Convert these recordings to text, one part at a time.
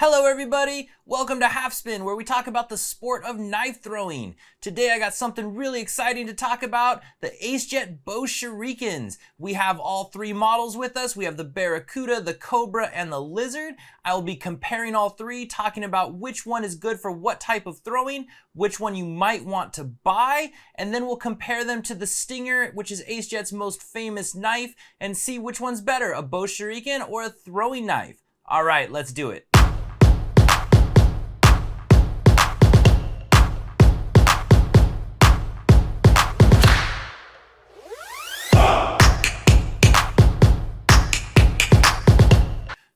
Hello everybody, welcome to HalfSpin, where we talk about the sport of knife throwing. Today I got something really exciting to talk about, the AceJet Bo-shurikens. We have all three models with us. We have the Barracuda, the Cobra, and the Lizard. I will be comparing all three, talking about which one is good for what type of throwing, which one you might want to buy, and then we'll compare them to the Stinger, which is AceJet's most famous knife, and see which one's better, a Bo-shuriken or a throwing knife. All right, let's do it.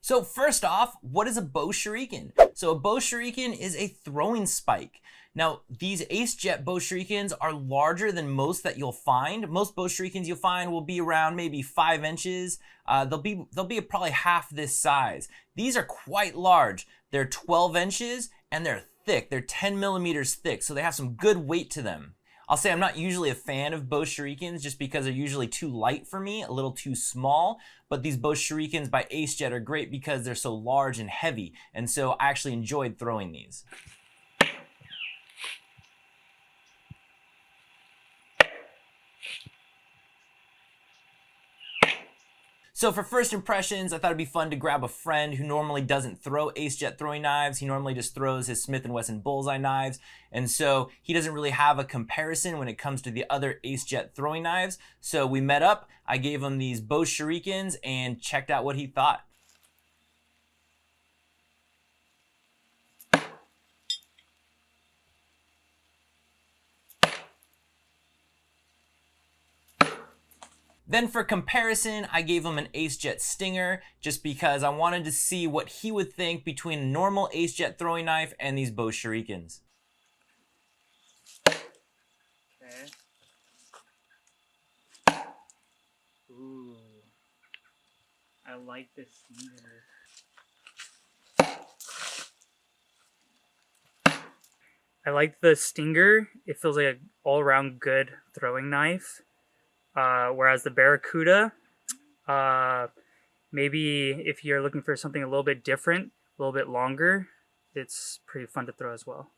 So first off, what is a Bo-shuriken? So a Bo-shuriken is a throwing spike. Now, these AceJet Bo-shurikens are larger than most that you'll find. Most Bo-shurikens you'll find will be around maybe 5 inches. They'll be probably half this size. These are quite large. They're 12 inches and they're thick. They're 10 millimeters thick, so they have some good weight to them. I'll say I'm not usually a fan of Bo-shurikens just because they're usually too light for me, a little too small, but these Bo-shurikens by AceJet are great because they're so large and heavy, and so I actually enjoyed throwing these. So for first impressions, I thought it'd be fun to grab a friend who normally doesn't throw AceJet throwing knives. He normally just throws his Smith & Wesson bullseye knives. And so he doesn't really have a comparison when it comes to the other AceJet throwing knives. So we met up, I gave him these Bo-shurikens and checked out what he thought. Then for comparison, I gave him an AceJet Stinger just because I wanted to see what he would think between a normal AceJet throwing knife and these Bo-shurikens. Okay. Ooh. I like this Stinger. I like the Stinger. It feels like an all-around good throwing knife. Whereas the Barracuda, maybe if you're looking for something a little bit different, a little bit longer, it's pretty fun to throw as well.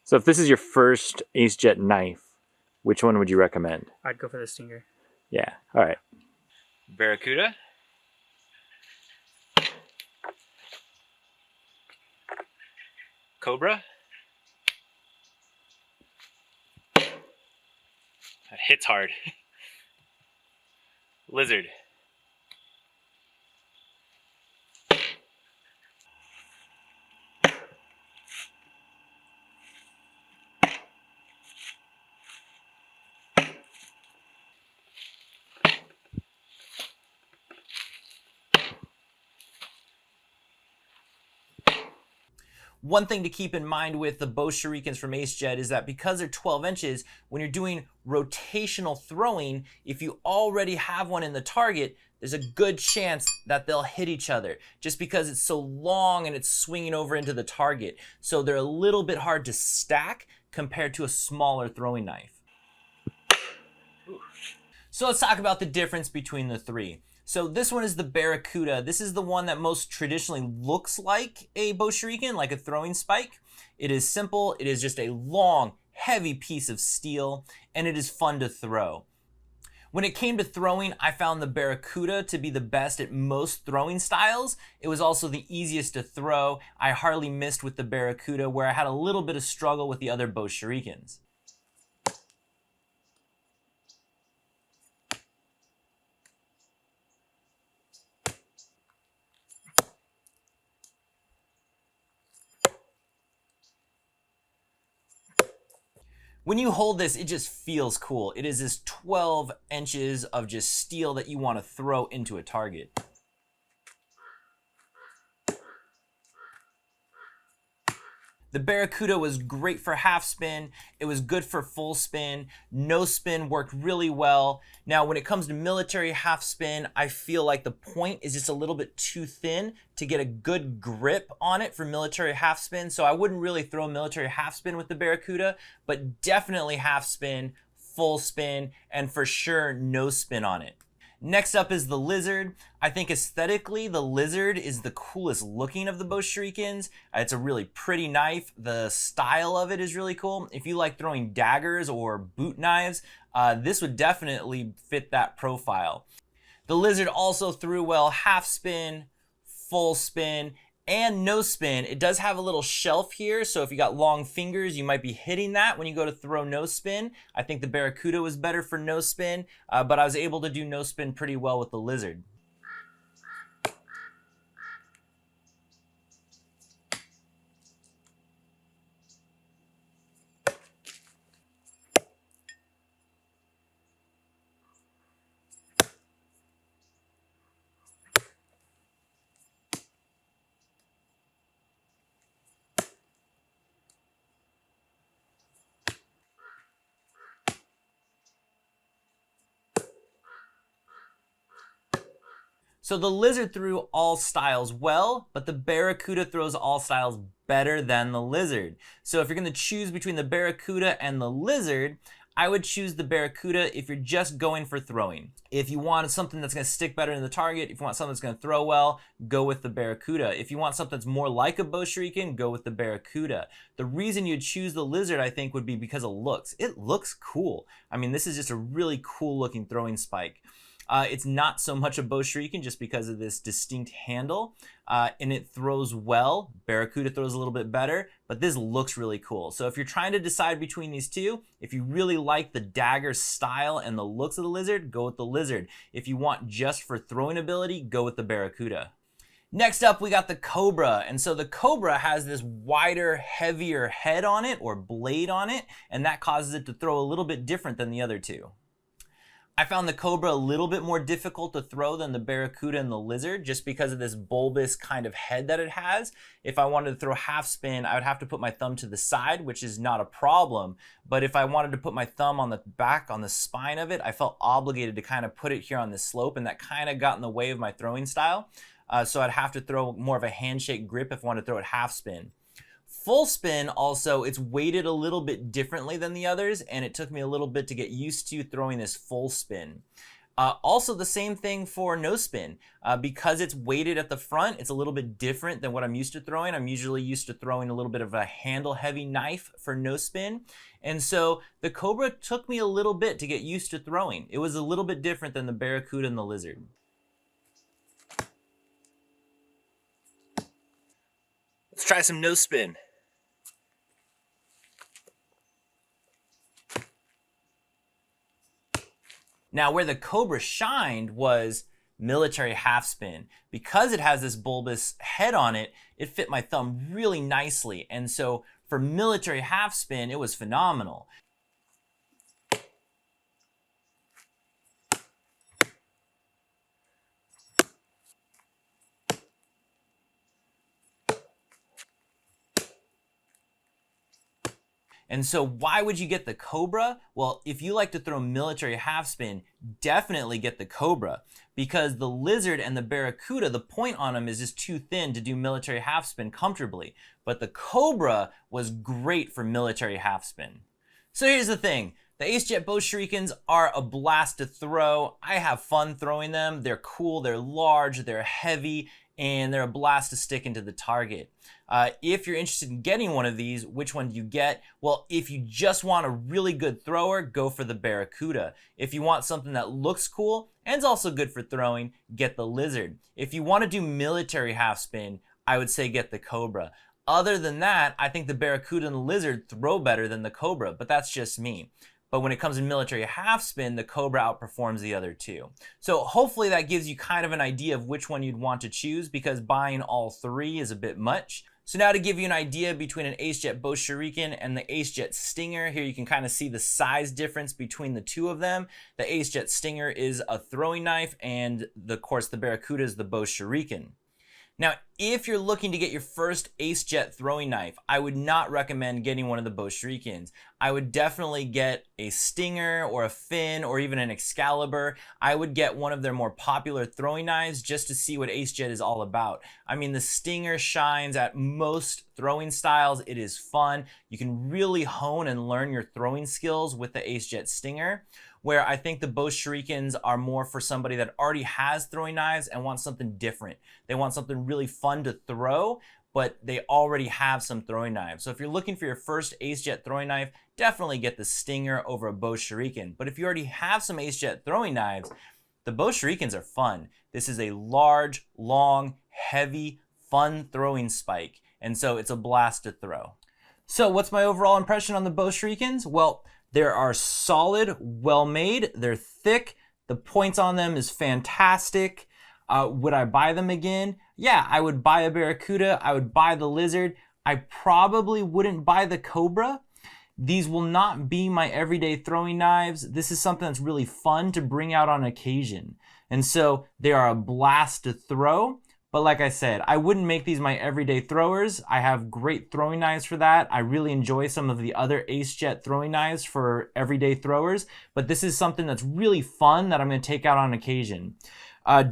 So if this is your first AceJet knife, which one would you recommend? I'd go for the Stinger. Yeah, all right. Barracuda. Cobra. That hits hard. Lizard. One thing to keep in mind with the Bo-shurikens from AceJet is that because they're 12 inches, when you're doing rotational throwing, if you already have one in the target, there's a good chance that they'll hit each other just because it's so long and it's swinging over into the target. So they're a little bit hard to stack compared to a smaller throwing knife. So let's talk about the difference between the three. So this one is the Barracuda. This is the one that most traditionally looks like a Bo-shuriken, like a throwing spike. It is simple, it is just a long, heavy piece of steel, and it is fun to throw. When it came to throwing, I found the Barracuda to be the best at most throwing styles. It was also the easiest to throw. I hardly missed with the Barracuda, where I had a little bit of struggle with the other Bo-shurikens. When you hold this, it just feels cool. It is this 12 inches of just steel that you want to throw into a target. The Barracuda was great for half spin. It was good for full spin. No spin worked really well. Now, when it comes to military half spin, I feel like the point is just a little bit too thin to get a good grip on it for military half spin. So I wouldn't really throw military half spin with the Barracuda, but definitely half spin, full spin, and for sure no spin on it. Next up is the lizard. I think aesthetically, the lizard is the coolest looking of the Bo-shurikens. It's a really pretty knife. The style of it is really cool. If you like throwing daggers or boot knives, this would definitely fit that profile. The lizard also threw well half spin, full spin, and no spin. It does have a little shelf here, so if you got long fingers, you might be hitting that when you go to throw no spin. I think the Barracuda was better for no spin, but I was able to do no spin pretty well with the lizard. So the lizard threw all styles well, but the Barracuda throws all styles better than the lizard. So if you're gonna choose between the Barracuda and the lizard, I would choose the Barracuda if you're just going for throwing. If you want something that's gonna stick better in the target, if you want something that's gonna throw well, go with the Barracuda. If you want something that's more like a Bo-shuriken, go with the Barracuda. The reason you'd choose the lizard, I think, would be because of looks. It looks cool. I mean, this is just a really cool looking throwing spike. It's not so much a Bo-shuriken just because of this distinct handle, and it throws well. Barracuda throws a little bit better, but this looks really cool. So if you're trying to decide between these two, if you really like the dagger style and the looks of the lizard, go with the lizard. If you want just for throwing ability, go with the Barracuda. Next up, we got the Cobra. And so the Cobra has this wider, heavier head on it, or blade on it, and that causes it to throw a little bit different than the other two. I found the Cobra a little bit more difficult to throw than the Barracuda and the lizard just because of this bulbous kind of head that it has. If I wanted to throw half spin, I would have to put my thumb to the side, which is not a problem. But if I wanted to put my thumb on the back, on the spine of it, I felt obligated to kind of put it here on this slope, and that kind of got in the way of my throwing style. So I'd have to throw more of a handshake grip if I wanted to throw it half spin. Full spin also, it's weighted a little bit differently than the others, and it took me a little bit to get used to throwing this full spin. Also the same thing for no spin. Because it's weighted at the front, it's a little bit different than what I'm used to throwing. I'm usually used to throwing a little bit of a handle heavy knife for no spin. And so the Cobra took me a little bit to get used to throwing. It was a little bit different than the Barracuda and the lizard. Let's try some no spin. Now, where the Cobra shined was military half spin. Because it has this bulbous head on it, it fit my thumb really nicely. And so for military half spin, it was phenomenal. And so why would you get the Cobra? Well, if you like to throw military half spin, definitely get the Cobra, because the lizard and the Barracuda, the point on them is just too thin to do military half spin comfortably. But the Cobra was great for military half spin. So here's the thing. The AceJet Bo-shurikens are a blast to throw. I have fun throwing them. They're cool, they're large, they're heavy, and they're a blast to stick into the target. If you're interested in getting one of these, which one do you get? Well, if you just want a really good thrower, go for the Barracuda. If you want something that looks cool and is also good for throwing, get the lizard. If you want to do military half spin, I would say get the Cobra. Other than that, I think the Barracuda and the lizard throw better than the Cobra, but that's just me. But when it comes to military half spin, the Cobra outperforms the other two. So hopefully that gives you kind of an idea of which one you'd want to choose, because buying all three is a bit much. So now to give you an idea between an AceJet Bo-shuriken and the AceJet Stinger, here you can kind of see the size difference between the two of them. The AceJet Stinger is a throwing knife, and of course the Barracuda is the Bo-shuriken. Now, if you're looking to get your first AceJet throwing knife, I would not recommend getting one of the Bo-shurikens. I would definitely get a Stinger or a Fin or even an Excalibur. I would get one of their more popular throwing knives just to see what AceJet is all about. I mean, the Stinger shines at most throwing styles. It is fun. You can really hone and learn your throwing skills with the AceJet Stinger, where I think the Bo-shurikens are more for somebody that already has throwing knives and wants something different. They want something really fun to throw, but they already have some throwing knives. So if you're looking for your first AceJet throwing knife, definitely get the Stinger over a Bo-shuriken. But if you already have some AceJet throwing knives, the Bo-shurikens are fun. This is a large, long, heavy, fun throwing spike, and so it's a blast to throw. So what's my overall impression on the Bo-shurikens? Well, they are solid, well made, they're thick, the points on them is fantastic. Would I buy them again? Yeah, I would buy a Barracuda, I would buy the Lizard. I probably wouldn't buy the Cobra. These will not be my everyday throwing knives. This is something that's really fun to bring out on occasion. And so they are a blast to throw. But like I said, I wouldn't make these my everyday throwers. I have great throwing knives for that. I really enjoy some of the other AceJet throwing knives for everyday throwers. But this is something that's really fun that I'm going to take out on occasion.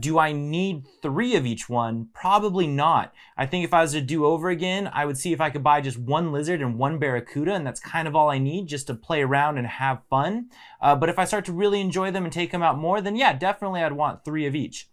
Do I need 3 of each one? Probably not. I think if I was to do over again, I would see if I could buy just 1 Lizard and 1 Barracuda, and that's kind of all I need just to play around and have fun. But if I start to really enjoy them and take them out more, then yeah, definitely I'd want 3 of each.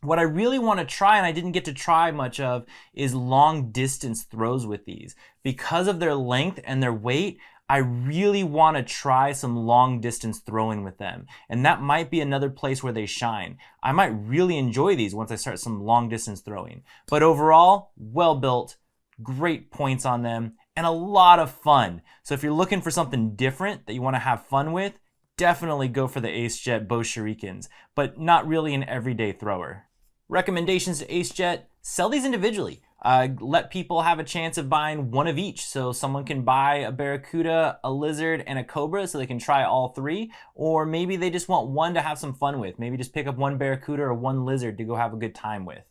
What I really want to try, and I didn't get to try much of, is long distance throws with these. Because of their length and their weight, I really want to try some long distance throwing with them. And that might be another place where they shine. I might really enjoy these once I start some long distance throwing. But overall, well built, great points on them, and a lot of fun. So if you're looking for something different that you want to have fun with, definitely go for the AceJet Bo-shurikens, but not really an everyday thrower. Recommendations to AceJet: sell these individually. Let people have a chance of buying 1 of each. So someone can buy a Barracuda, a Lizard, and a Cobra so they can try all 3. Or maybe they just want 1 to have some fun with. Maybe just pick up 1 Barracuda or 1 Lizard to go have a good time with.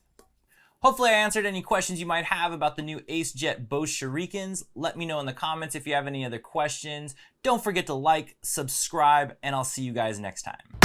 Hopefully I answered any questions you might have about the new AceJet Bo-shurikens. Let me know in the comments if you have any other questions. Don't forget to like, subscribe, and I'll see you guys next time.